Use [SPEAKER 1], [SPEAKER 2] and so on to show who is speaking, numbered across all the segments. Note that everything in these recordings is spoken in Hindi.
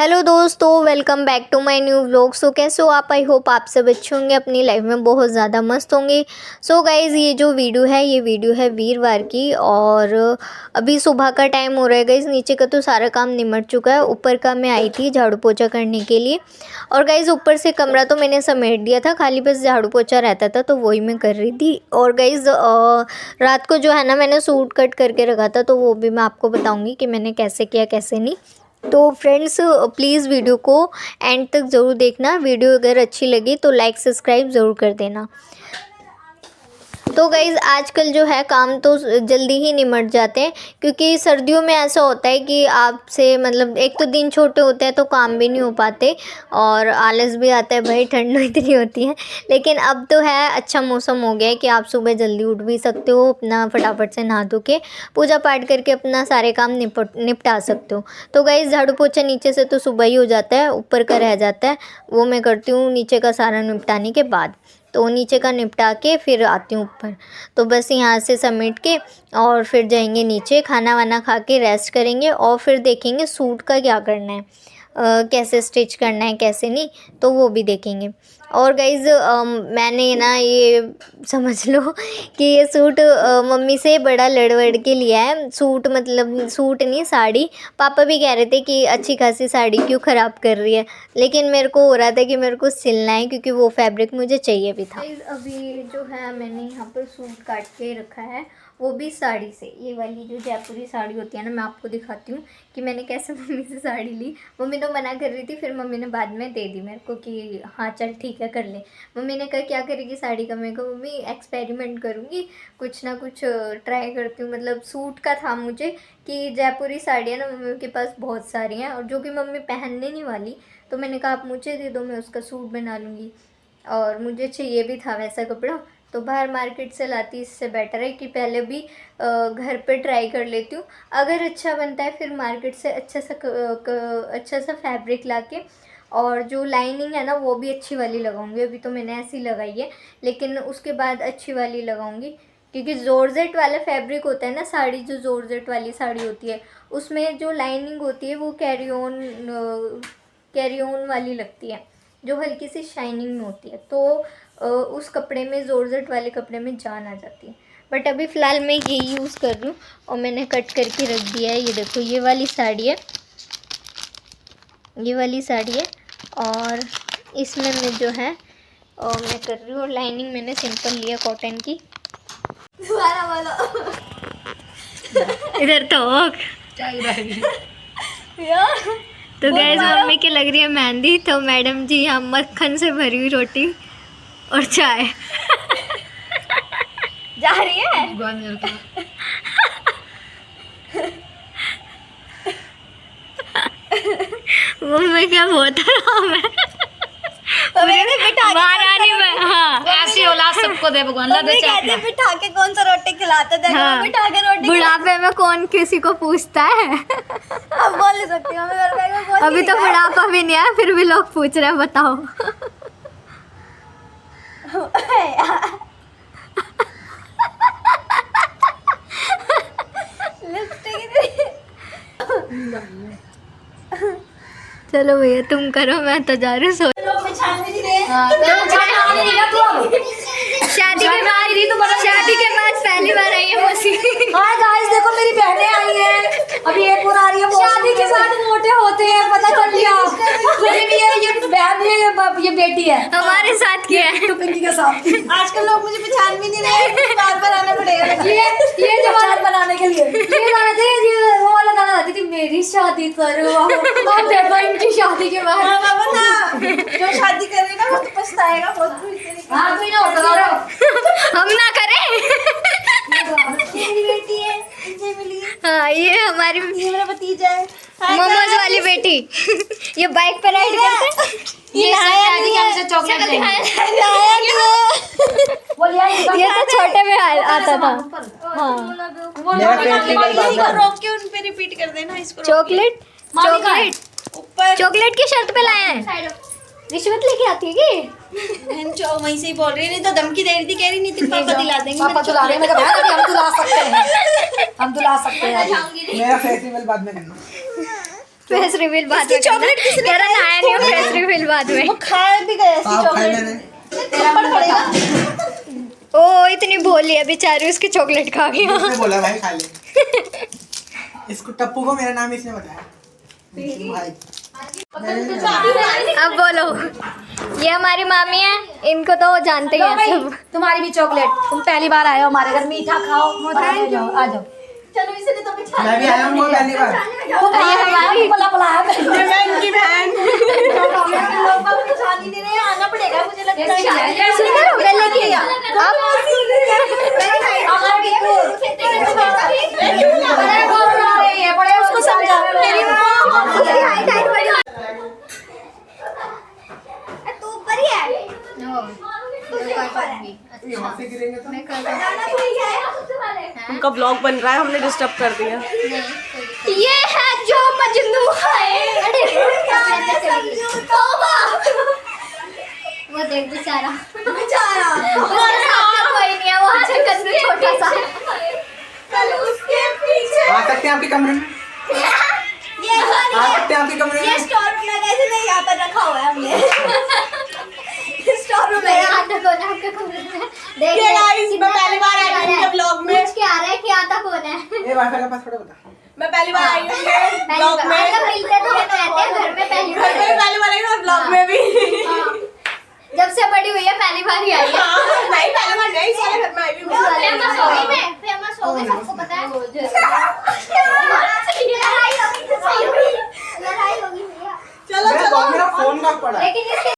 [SPEAKER 1] हेलो दोस्तों, welcome back to my new vlog. So कैसे हो आप? आई होप आप सब अच्छे होंगे, अपनी लाइफ में बहुत ज़्यादा मस्त होंगे। सो गाइज़, ये जो वीडियो है ये वीडियो है वीरवार की और अभी सुबह का टाइम हो रहा है। गाइज़ नीचे का तो सारा काम निमट चुका है, ऊपर का मैं आई थी झाड़ू पोछा करने के लिए। और गाइज़ ऊपर से कमरा तो मैंने समेट दिया था, खाली बस झाड़ू पोछा रहता था तो वही मैं कर रही थी। और गाइज़ रात को जो है ना, मैंने सूट कट करके रखा था तो वो भी मैं आपको बताऊँगी कि मैंने कैसे किया कैसे नहीं। तो फ्रेंड्स प्लीज़ वीडियो को एंड तक ज़रूर देखना। वीडियो अगर अच्छी लगी तो लाइक सब्सक्राइब ज़रूर कर देना। तो गाइज़ आजकल जो है काम तो जल्दी ही निमट जाते हैं, क्योंकि सर्दियों में ऐसा होता है कि आपसे मतलब एक तो दिन छोटे होते हैं तो काम भी नहीं हो पाते और आलस भी आता है, भाई ठंड इतनी होती है। लेकिन अब तो है अच्छा मौसम हो गया है कि आप सुबह जल्दी उठ भी सकते हो, अपना फटाफट से नहा धो के पूजा पाठ करके अपना सारे काम निपटा सकते हो। तो गाइज़ झाड़ू पोछा नीचे से तो सुबह ही हो जाता है, ऊपर का रह जाता है, वो मैं करती हूँ नीचे का सारा निपटाने के बाद। तो नीचे का निपटा के फिर आती हूँ ऊपर। तो बस यहाँ से समेट के और फिर जाएंगे नीचे, खाना वाना खा के रेस्ट करेंगे और फिर देखेंगे सूट का क्या करना है, कैसे स्टिच करना है कैसे नहीं, तो वो भी देखेंगे। और गाइज़ मैंने ना ये समझ लो कि ये सूट मम्मी से बड़ा लड़ के लिया है। सूट मतलब सूट नहीं, साड़ी। पापा भी कह रहे थे कि अच्छी खासी साड़ी क्यों ख़राब कर रही है, लेकिन मेरे को हो रहा था कि मेरे को सिलना है क्योंकि वो फैब्रिक मुझे चाहिए भी था। अभी जो है मैंने यहाँ पर सूट काट के रखा है, वो भी साड़ी से। ये वाली जो जयपुरी साड़ी होती है ना, मैं आपको दिखाती हूँ कि मैंने कैसे मम्मी से साड़ी ली। मम्मी तो मना कर रही थी, फिर मम्मी ने बाद में दे दी मेरे को कि हाँ चल ठीक है कर ले। मम्मी ने कहा क्या करेगी साड़ी का? मैं कहा मम्मी एक्सपेरिमेंट करूँगी, कुछ ना कुछ ट्राई करती हूँ। मतलब सूट का था मुझे कि जयपुरी साड़ियाँ ना मम्मी के पास बहुत सारी हैं और जो कि मम्मी पहनने नहीं वाली, तो मैंने कहा आप मुझे दे दो, मैं उसका सूट बना लूँगी। और मुझे चाहिए भी था वैसा कपड़ा, तो बाहर मार्केट से लाती इससे बेटर है कि पहले भी घर पे ट्राई कर लेती हूँ। अगर अच्छा बनता है फिर मार्केट से अच्छा सा फैब्रिक लाके और जो लाइनिंग है ना वो भी अच्छी वाली लगाऊंगी। अभी तो मैंने ऐसी लगाई है, लेकिन उसके बाद अच्छी वाली लगाऊंगी, क्योंकि जॉर्जेट वाला फैब्रिक होता है ना साड़ी, जो जॉर्जेट वाली साड़ी होती है उसमें जो लाइनिंग होती है वो कैरी ऑन वाली लगती है, जो हल्की सी शाइनिंग में होती है। तो उस कपड़े में, जॉर्जेट वाले कपड़े में जान आ जाती है। बट अभी फ़िलहाल मैं यही यूज़ कर रही हूँ और मैंने कट करके रख दिया है। ये देखो ये वाली साड़ी है, ये वाली साड़ी है और इसमें मैं जो है मैं कर रही हूँ। लाइनिंग मैंने सिंपल लिया कॉटन की। इधर तो तो गैस मम्मी के लग रही है मेहंदी, तो मैडम जी यहाँ मक्खन से भरी हुई रोटी और चाय जा रही है। मम्मी क्या बहुत आराम है महारानी में। हाँ
[SPEAKER 2] ऐसी औलाद सबको दे भगवान।
[SPEAKER 3] बिठा के कौन सा रोटी खिलाते थे?
[SPEAKER 1] हाँ,
[SPEAKER 3] बिठा के रोटी
[SPEAKER 1] बुढ़ापे में कौन किसी को पूछता है।
[SPEAKER 3] अब बोल नहीं सकती हूँ मैं,
[SPEAKER 1] अभी तो बुढ़ापा भी नहीं आया फिर भी लोग पूछ रहे हैं, बताओ। चलो भैया तुम करो, मैं तो जा रही हूँ सो। शादी के बाद पहली बार आई है मौसी।
[SPEAKER 3] हाँ गाइस देखो मेरी बहनें आई हैं, अभी एक और आ रही है। शादी के बाद मोटे होते हैं, पता चल गया। मेरी भी ये बहन है, ये बेटी है,
[SPEAKER 1] हमारे साथ किया है
[SPEAKER 3] पिंकी के साथ। आजकल लोग मुझे पहचान भी नहीं रहे, बार आना पड़ेगा। ये जो पहचान बनाने के लिए ये गाना थे, ये वो वाला गाना गाती थी, मेरी शादी करो। अब देखो इनकी शादी के बाद जो शादी करे ना वो तो पछताएगा बहुत बुरी तरीके। हाँ कोई ना होता
[SPEAKER 1] हम ना करें।
[SPEAKER 3] मेरी बेटी है, इनसे मिली।
[SPEAKER 1] हाँ ये हमारी,
[SPEAKER 3] ये मेरा भतीजा है,
[SPEAKER 1] मोमोज वाली बेटी। ये बाइक पर राइड करते हैं।
[SPEAKER 3] ये
[SPEAKER 2] हमसे चॉकलेट लेंगे।
[SPEAKER 3] ये
[SPEAKER 1] तो छोटे में आता था। हाँ
[SPEAKER 3] रोक के उन पे रिपीट कर देना इसको।
[SPEAKER 1] चॉकलेट
[SPEAKER 3] ऊपर
[SPEAKER 1] चॉकलेट की शर्त पे लाए हैं। रिश्वत लेके आती है कि
[SPEAKER 3] वहीं से ही बोल रही है, नहीं तो धमकी दे रही थी, कह रही नहीं थी पापा दिला देंगे।
[SPEAKER 2] पापा दिला रहे हैं, मैं कहा भाई हम दिला सकते हैं, हम दिला सकते हैं।
[SPEAKER 4] मेरा फेस्टिवल बाद में करना।
[SPEAKER 1] फेस रिवील बाद में चॉकलेट किसने कह रहा आया नहीं फेस रिवील बाद में
[SPEAKER 3] खा भी गए ऐसी चॉकलेट थप्पड़ पड़ेगा।
[SPEAKER 1] ओ इतनी भोली है बेचारी, उसकी चॉकलेट खा गई।
[SPEAKER 4] इसने बोला भाई खा ले। इसको टप्पू को मेरा नाम इसने बताया भाई।
[SPEAKER 1] अब बोलो, ये हमारी मामी है, इनको तो जानते ही हैं सब।
[SPEAKER 3] तुम्हारी भी चॉकलेट, तुम पहली बार आए हो हमारे घर, मीठा खाओ। आ जाओ चलो, इसने तो बिछा
[SPEAKER 4] मैं भी आया हूँ पहली बार।
[SPEAKER 3] पला पला
[SPEAKER 4] मैं इनकी बहन।
[SPEAKER 3] लोग पहचान ही नहीं रहे, आना पड़ेगा मुझे लगता है। बड़े उसको समझा तू ऊपर ही है।
[SPEAKER 4] यहाँ से गिरेंगे तो
[SPEAKER 5] उनका ब्लॉग बन रहा है, हमने डिस्टर्ब कर दिया।
[SPEAKER 1] ये है जो मजनू है। वो देख बेचारा कोई नहीं है, वहाँ से कद्दू छोटा सा।
[SPEAKER 3] उसके पीछे
[SPEAKER 4] आ सकते हैं आपके कमरे में, आ सकते हैं आपके कमरे में।
[SPEAKER 3] स्टोर रूम में कैसे नहीं, यहाँ पर रखा हुआ है हमने। स्टोर रूम में
[SPEAKER 1] आता कौन है आपके कमरे में? देख
[SPEAKER 5] ये guys, मैं पहली बार आई हूँ इनके ब्लॉग में।
[SPEAKER 1] पूछ के आ रहा है कि आता कौन है?
[SPEAKER 4] ये वाईफाई का पासवर्ड बता।
[SPEAKER 5] मैं पहली बार आई हूँ इनके ब्लॉग में।
[SPEAKER 1] मतलब मिलते तो रहते हैं घर में, पहली
[SPEAKER 5] घर में
[SPEAKER 1] बार।
[SPEAKER 5] पहली बार आई हूँ, ब्लॉग में भी।
[SPEAKER 1] हाँ। जब से बड़ी हुई है पहली बार ही आई है।
[SPEAKER 5] नहीं पहली बार नहीं, सारे घर में आई हूँ।
[SPEAKER 1] फेमस हो गई मैं, फेमस हो गई, सबको पता है। लड़ाई होगी भैया।
[SPEAKER 5] चलो
[SPEAKER 4] मेरा फोन का पड़ा है।
[SPEAKER 1] लेकिन इसके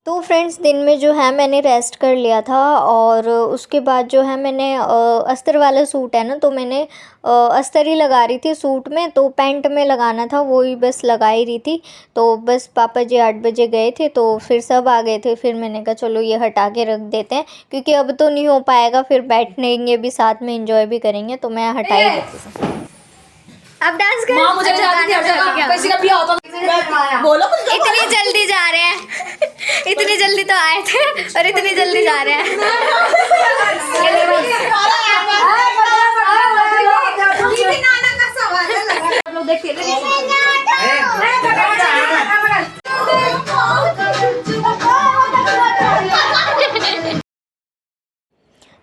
[SPEAKER 1] तो फ्रेंड्स दिन में जो है मैंने रेस्ट कर लिया था, और उसके बाद जो है मैंने अस्तर वाला सूट है ना, तो मैंने अस्तर ही लगा रही थी सूट में, तो पैंट में लगाना था वो ही बस लगा ही रही थी। तो बस पापा जी 8 बजे गए थे, तो फिर सब आ गए थे। फिर मैंने कहा चलो ये हटा के रख देते हैं, क्योंकि अब तो नहीं हो पाएगा, फिर बैठेंगे भी साथ में, एंजॉय भी करेंगे, तो मैं हटा ही देती हूँ। अब डांस कर।
[SPEAKER 3] माँ मुझे किसी का भी होता
[SPEAKER 5] बोलो कुछ।
[SPEAKER 1] इतनी जल्दी जा रहे हैं, इतनी जल्दी तो आए थे और इतनी जल्दी जा रहे हैं।
[SPEAKER 3] लोग देखते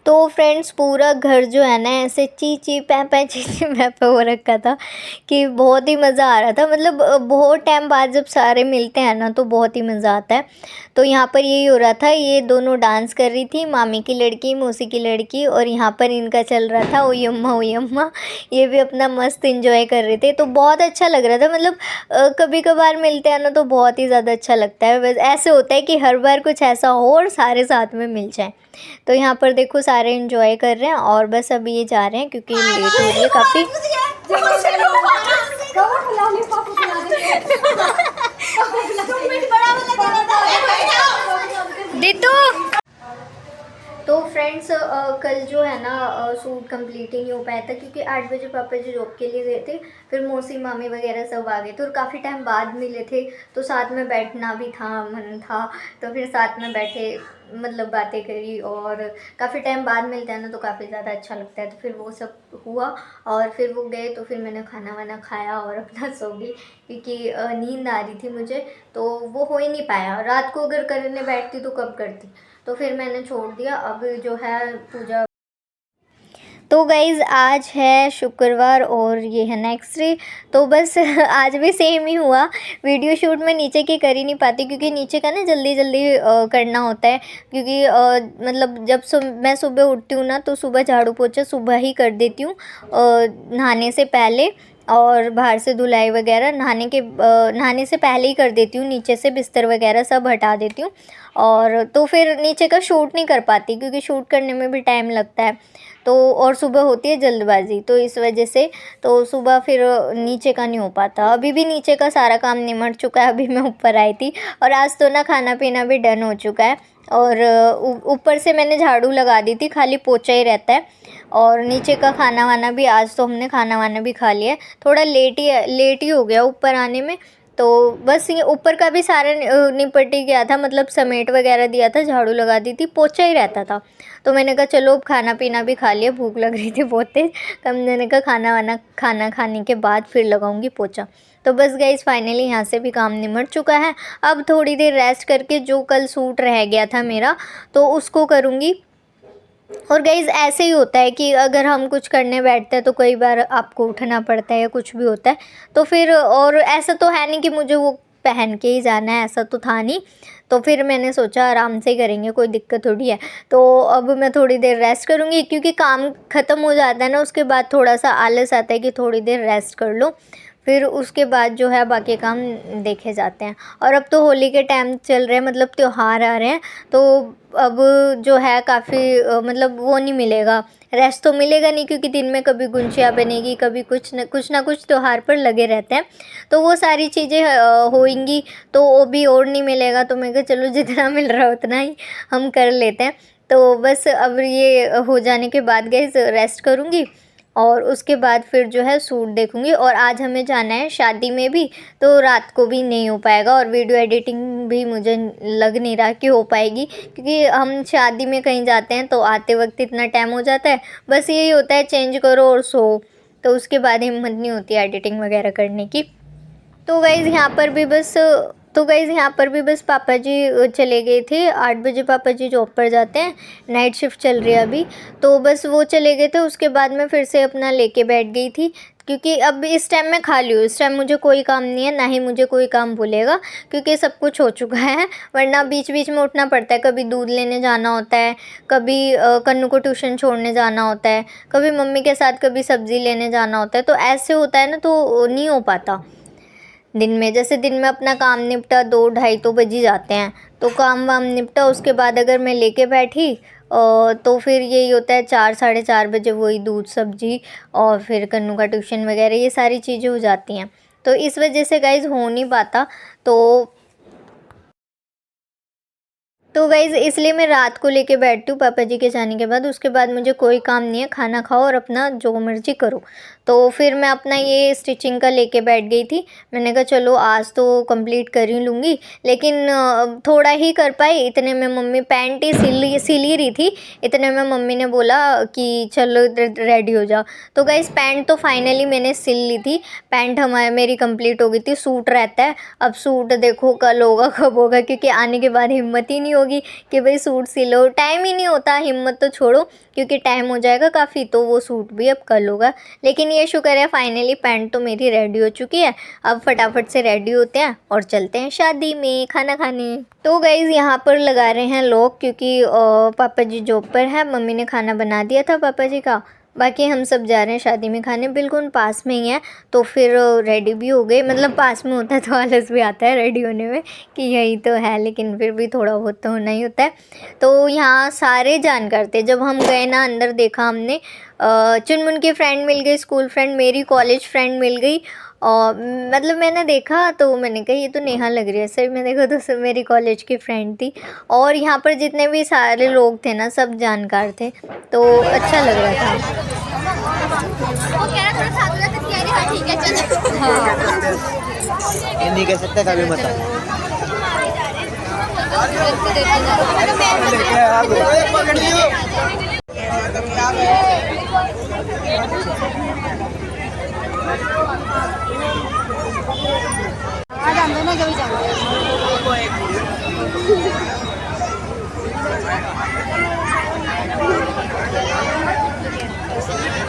[SPEAKER 1] तो फ्रेंड्स पूरा घर जो है ना ऐसे ची ची पै पै ची ची पै पै हो रखा था कि बहुत ही मज़ा आ रहा था। मतलब बहुत टाइम बाद जब सारे मिलते हैं ना तो बहुत ही मज़ा आता है। तो यहाँ पर यही हो रहा था, ये दोनों डांस कर रही थी, मामी की लड़की मौसी की लड़की, और यहाँ पर इनका चल रहा था ओई अम्मा। ये भी अपना मस्त इंजॉय कर रहे थे, तो बहुत अच्छा लग रहा था। मतलब कभी कभार मिलते हैं ना तो बहुत ही ज़्यादा अच्छा लगता है। बस ऐसे होता है कि हर बार कुछ ऐसा हो और सारे साथ में मिल जाएं। तो यहाँ पर देखो सारे एंजॉय कर रहे हैं, और बस अभी ये जा रहे हैं क्योंकि लेट हो रही है काफ़ी। दीतू तो फ्रेंड्स कल जो है ना शूट कंप्लीट ही नहीं हो पाया था, क्योंकि 8 बजे पापा जी जॉब के लिए गए थे, फिर मौसी मामी वगैरह सब आ गए थे और काफ़ी टाइम बाद मिले थे, तो साथ में बैठना भी था, मन था, तो फिर साथ में बैठे, मतलब बातें करी, और काफ़ी टाइम बाद मिलते हैं ना तो काफ़ी ज़्यादा अच्छा लगता है। तो फिर वो सब हुआ और फिर वो गए, तो फिर मैंने खाना वाना खाया और अपना सो गई, क्योंकि नींद आ रही थी मुझे, तो वो हो ही नहीं पाया। रात को अगर करने बैठती तो कब करती, तो फिर मैंने छोड़ दिया। अब जो है पूजा। तो गाइज़ आज है शुक्रवार और ये है नेक्स्ट डे, तो बस आज भी सेम ही हुआ। वीडियो शूट में नीचे की कर ही नहीं पाती, क्योंकि नीचे का ना जल्दी जल्दी करना होता है, क्योंकि मतलब जब मैं सुबह उठती हूँ ना तो सुबह झाड़ू पोछा सुबह ही कर देती हूँ नहाने से पहले, और बाहर से धुलाई वगैरह नहाने से पहले ही कर देती हूँ। नीचे से बिस्तर वगैरह सब हटा देती हूँ, और तो फिर नीचे का शूट नहीं कर पाती, क्योंकि शूट करने में भी टाइम लगता है, तो और सुबह होती है जल्दबाजी, तो इस वजह से तो सुबह फिर नीचे का नहीं हो पाता। अभी भी नीचे का सारा काम निमट चुका है, अभी मैं ऊपर आई थी, और आज तो ना खाना पीना भी डन हो चुका है, और ऊपर से मैंने झाड़ू लगा दी थी, खाली पोछा ही रहता है, और नीचे का खाना वाना भी आज तो हमने खाना वाना भी खा लिया। थोड़ा लेट ही हो गया ऊपर आने में, तो बस ये ऊपर का भी सारा निपट ही गया था, मतलब समेट वगैरह दिया था, झाड़ू लगा दी थी, पोछा ही रहता था। तो मैंने कहा चलो अब खाना पीना भी खा लिया, भूख लग रही थी बहुत तेज। तब मैंने कहा खाना खाने के बाद फिर लगाऊंगी पोछा। तो बस गाइस फाइनली यहाँ से भी काम निमट चुका है। अब थोड़ी देर रेस्ट करके जो कल सूट रह गया था मेरा तो उसको करूँगी। और गाइज़ ऐसे ही होता है कि अगर हम कुछ करने बैठते हैं तो कई बार आपको उठना पड़ता है या कुछ भी होता है, तो फिर और ऐसा तो है नहीं कि मुझे वो पहन के ही जाना है, ऐसा तो था नहीं। तो फिर मैंने सोचा आराम से ही करेंगे, कोई दिक्कत थोड़ी है। तो अब मैं थोड़ी देर रेस्ट करूँगी, क्योंकि काम ख़त्म हो जाता है ना, उसके बाद थोड़ा सा आलस आता है कि थोड़ी देर रेस्ट कर लो, फिर उसके बाद जो है बाकी काम देखे जाते हैं। और अब तो होली के टाइम चल रहे हैं, मतलब त्यौहार आ रहे हैं, तो अब जो है काफ़ी मतलब वो नहीं मिलेगा, रेस्ट तो मिलेगा नहीं, क्योंकि दिन में कभी गुंजिया बनेगी, कभी कुछ ना कुछ त्यौहार पर लगे रहते हैं, तो वो सारी चीज़ें होंगी, तो वो भी और नहीं मिलेगा। तो मैं कहा चलो जितना मिल रहा है उतना ही हम कर लेते हैं। तो बस अब ये हो जाने के बाद गाइस रेस्ट करूँगी और उसके बाद फिर जो है सूट देखूँगी। और आज हमें जाना है शादी में भी, तो रात को भी नहीं हो पाएगा, और वीडियो एडिटिंग भी मुझे लग नहीं रहा कि हो पाएगी, क्योंकि हम शादी में कहीं जाते हैं तो आते वक्त इतना टाइम हो जाता है, बस यही होता है चेंज करो और सो, तो उसके बाद हिम्मत नहीं होती एडिटिंग वगैरह करने की। तो गाइज़ यहाँ पर भी बस पापा जी चले गए थे 8 बजे। पापा जी जॉब पर जाते हैं, नाइट शिफ्ट चल रही है अभी, तो बस वो चले गए थे। उसके बाद मैं फिर से अपना लेके बैठ गई थी, क्योंकि अब इस टाइम मैं खाली हूँ, इस टाइम मुझे कोई काम नहीं है, ना ही मुझे कोई काम भूलेगा, क्योंकि सब कुछ हो चुका है। वरना बीच बीच में उठना पड़ता है, कभी दूध लेने जाना होता है, कभी कन्नू को ट्यूशन छोड़ने जाना होता है, कभी मम्मी के साथ कभी सब्ज़ी लेने जाना होता है, तो ऐसे होता है ना, तो नहीं हो पाता दिन में। जैसे दिन में अपना काम निपटा 2-2:30 तो बज ही जाते हैं, तो काम वाम निपटा, उसके बाद अगर मैं लेके बैठी तो फिर यही होता है 4-4:30 बजे वही दूध सब्जी और फिर कन्नू का ट्यूशन वगैरह, ये सारी चीज़ें हो जाती हैं, तो इस वजह से गाइज़ हो नहीं पाता। तो गाइज़ इसलिए मैं रात को लेके बैठती हूँ पापा जी के जाने के बाद। उसके बाद मुझे कोई काम नहीं है, खाना खाओ और अपना जो मर्ज़ी करो। तो फिर मैं अपना ये स्टिचिंग का लेके बैठ गई थी। मैंने कहा चलो आज तो कंप्लीट कर ही लूँगी, लेकिन थोड़ा ही कर पाई। इतने में मम्मी पैंट ही सिल ही रही थी, इतने में मम्मी ने बोला कि चलो रेडी हो जाओ। तो गाइज़ पैंट तो फाइनली मैंने सिल ली थी, पैंट मेरी कंप्लीट हो गई थी। सूट रहता है, अब सूट देखो कल होगा कब होगा, क्योंकि आने के बाद हिम्मत ही नहीं होगी कि भाई सूट सिलो, टाइम ही नहीं होता। हिम्मत तो छोड़ो, क्योंकि टाइम हो जाएगा काफ़ी, तो वो सूट भी अब कल होगा। लेकिन ये शुक्र है फाइनली पैंट तो मेरी रेडी हो चुकी है। अब फटाफट से रेडी होते हैं और चलते हैं शादी में खाना खाने। तो गाइज़ यहाँ पर लगा रहे हैं लोग, क्योंकि पापा जी जॉब पर है, मम्मी ने खाना बना दिया था पापा जी का, बाकी हम सब जा रहे हैं शादी में खाने। बिल्कुल पास में ही है, तो फिर रेडी भी हो गए। मतलब पास में होता है तो आलस भी आता है रेडी होने में कि यही तो है, लेकिन फिर भी थोड़ा बहुत तो होना ही होता है। तो यहाँ सारे जानकार थे। जब हम गए ना अंदर, देखा हमने चुनमुन की फ्रेंड मिल गई, स्कूल फ्रेंड, मेरी कॉलेज फ्रेंड मिल गई, और मतलब मैंने देखा तो मैंने कहा ये तो नेहा लग रही है। सर मैं देखा तो सब मेरी कॉलेज की फ्रेंड थी, और यहाँ पर जितने भी सारे लोग थे ना सब जानकार थे, तो अच्छा लग रहा था।
[SPEAKER 3] ठीक है चलो।
[SPEAKER 6] नहीं कह सकते कभी मत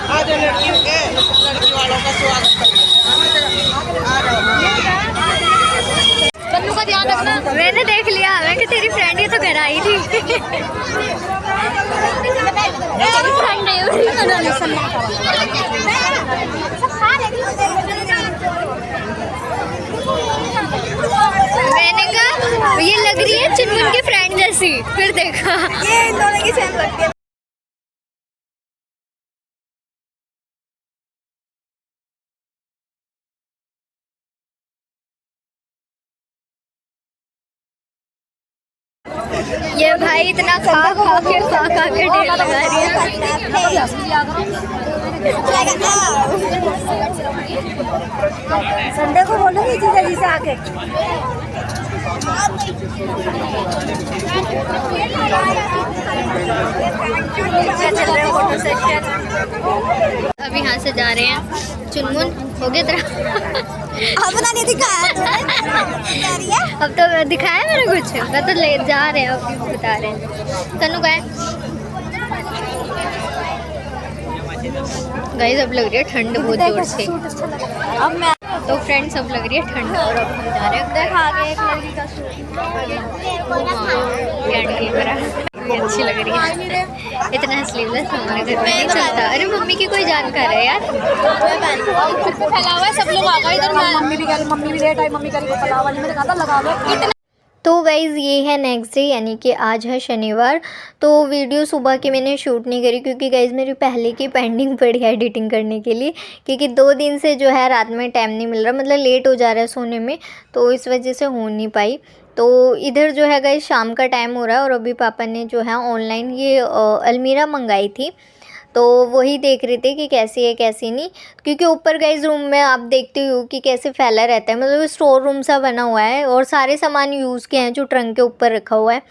[SPEAKER 4] आज लड़की वालों का स्वागत
[SPEAKER 3] कन्नू का ध्यान रखना।
[SPEAKER 1] मैंने देख लिया, मैं कि तेरी फ्रेंड ही तो घर आई थी।
[SPEAKER 3] फ्रेंड है
[SPEAKER 1] मैंने कहा ये लग रही है चुनमुन की फ्रेंड जैसी, फिर देखा
[SPEAKER 5] ये इन दोनों की सेम लगती है।
[SPEAKER 1] ये भाई इतना खा के ढेर लगा रही है।
[SPEAKER 3] संडे को बोलूंगी जीजा जी से आके।
[SPEAKER 1] चल रहा है फोटो सेशन। अब यहाँ से जा रहे हैं। चुनमुन हो गया तेरा?
[SPEAKER 5] अपना नहीं दिखाया तूने।
[SPEAKER 1] अब तो दिखाया मैंने कुछ, मैं तो ले जा रहे हैं अभी बता रहे हैं। तनु का है गाइस, अब लग रही है ठंड बहुत जोर से।
[SPEAKER 3] अब मैं
[SPEAKER 1] तो फ्रेंड्स अब लग रही है ठंड और अब हम जा रहे हैं।
[SPEAKER 3] देखा आगे एक लड़की का सूट
[SPEAKER 1] ये अच्छी लग रही है। इतना स्लीवलेस हमारे घर में नहीं चलता। अरे मम्मी की कोई जानकार है यार।
[SPEAKER 2] फैला हुआ है, सब लोग आ गए इधर।
[SPEAKER 3] मम्मी भी लेट आई, मम्मी कल को पलावा नहीं, मैंने कहा था लगा लो।
[SPEAKER 1] तो गाइज़ ये है नेक्स्ट डे, यानी कि आज है शनिवार। तो वीडियो सुबह की मैंने शूट नहीं करी क्योंकि गाइज़ मेरी पहले की पेंडिंग पड़ी है एडिटिंग करने के लिए, क्योंकि 2 दिन से जो है रात में टाइम नहीं मिल रहा, मतलब लेट हो जा रहा है सोने में, तो इस वजह से हो नहीं पाई। तो इधर जो है गाइज़ शाम का टाइम हो रहा है और अभी पापा ने जो है ऑनलाइन ये अलमीरा मंगाई थी, तो वही देख रहे थे कि कैसी है कैसी नहीं, क्योंकि ऊपर गाइस रूम में आप देखते हो कि कैसे फैला रहता है, मतलब स्टोर रूम सा बना हुआ है और सारे सामान यूज़ के हैं जो ट्रंक के ऊपर रखा हुआ है।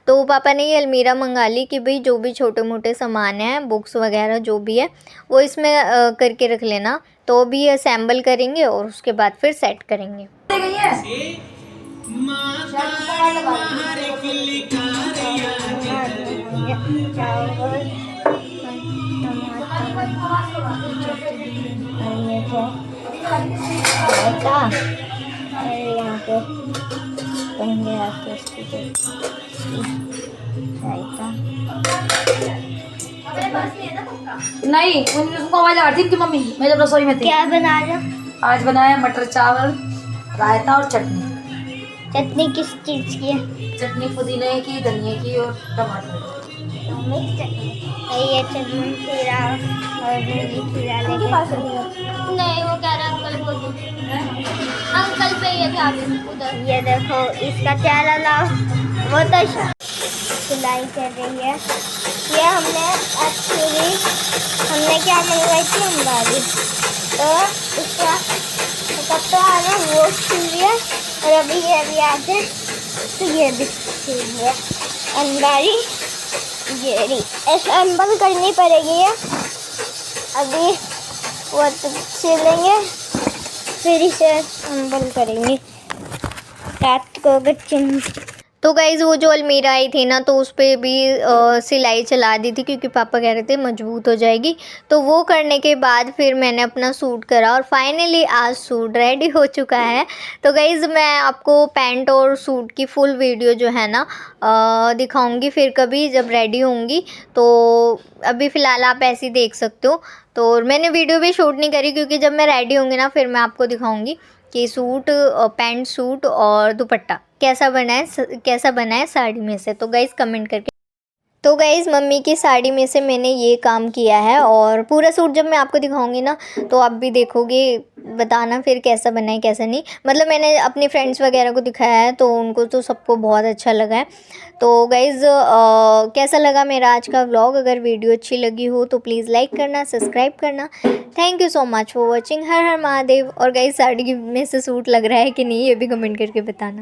[SPEAKER 1] तो पापा ने ये अलमीरा मंगा ली कि भाई जो भी छोटे मोटे सामान हैं, बुक्स वगैरह जो भी है वो इसमें करके रख लेना। तो अभी असेंबल करेंगे और उसके बाद फिर सेट करेंगे।
[SPEAKER 5] यहाँ पे पहले आके
[SPEAKER 3] नहीं, उनको आवाज आ रही थी कि मम्मी मैं जब रसोई में थी।
[SPEAKER 5] क्या बना रहा?
[SPEAKER 3] आज बनाया मटर चावल, रायता और चटनी।
[SPEAKER 5] चटनी किस चीज की है?
[SPEAKER 3] चटनी पुदीने की, धनिया की और टमाटर।
[SPEAKER 5] मिक्स चटनी। ये चटनी खीरा और मूली खीरा लेके नहीं, वो कह रहा अंकल को दो। अंकल पे ये भी उधर। ये देखो इसका चेहरा लाओ, वो तो सिलाई कर रही है। ये हमने क्या मंगवाई थी अंबारी, तो इसका कपड़ा आ रहा है वो सिल है और अभी ये भी आते तो ये भी सिल है अंबारी। ये ऐसे अम्बल करनी पड़ेगी है, अभी वो सिलेंगे फिर इसे अम्बल करेंगे रात को बच्चे।
[SPEAKER 1] तो गाइज़ वो जो अलमीरा आई थी ना, तो उस पर भी सिलाई चला दी थी क्योंकि पापा कह रहे थे मजबूत हो जाएगी। तो वो करने के बाद फिर मैंने अपना सूट करा और फाइनली आज सूट रेडी हो चुका है। तो गाइज़ मैं आपको पैंट और सूट की फुल वीडियो जो है ना दिखाऊंगी फिर कभी जब रेडी होंगी। तो अभी फ़िलहाल आप ऐसे ही देख सकते हो। तो मैंने वीडियो भी शूट नहीं करी क्योंकि जब मैं रेडी होंगी ना फिर मैं आपको दिखाऊंगी कि सूट, पैंट, सूट और दुपट्टा कैसा बना है साड़ी में से। तो गाइज़ कमेंट करके। तो गाइज़ मम्मी की साड़ी में से मैंने ये काम किया है और पूरा सूट जब मैं आपको दिखाऊंगी ना तो आप भी देखोगे, बताना फिर कैसा बना है कैसा नहीं। मतलब मैंने अपने फ्रेंड्स वगैरह को दिखाया है तो उनको तो सबको बहुत अच्छा लगा है। तो गाइज़ कैसा लगा मेरा आज का व्लॉग? अगर वीडियो अच्छी लगी हो तो प्लीज़ लाइक करना, सब्सक्राइब करना। Thank you so much for watching. हर हर महादेव। और गाइज़ साड़ी में से सूट लग रहा है कि नहीं ये भी कमेंट करके बताना।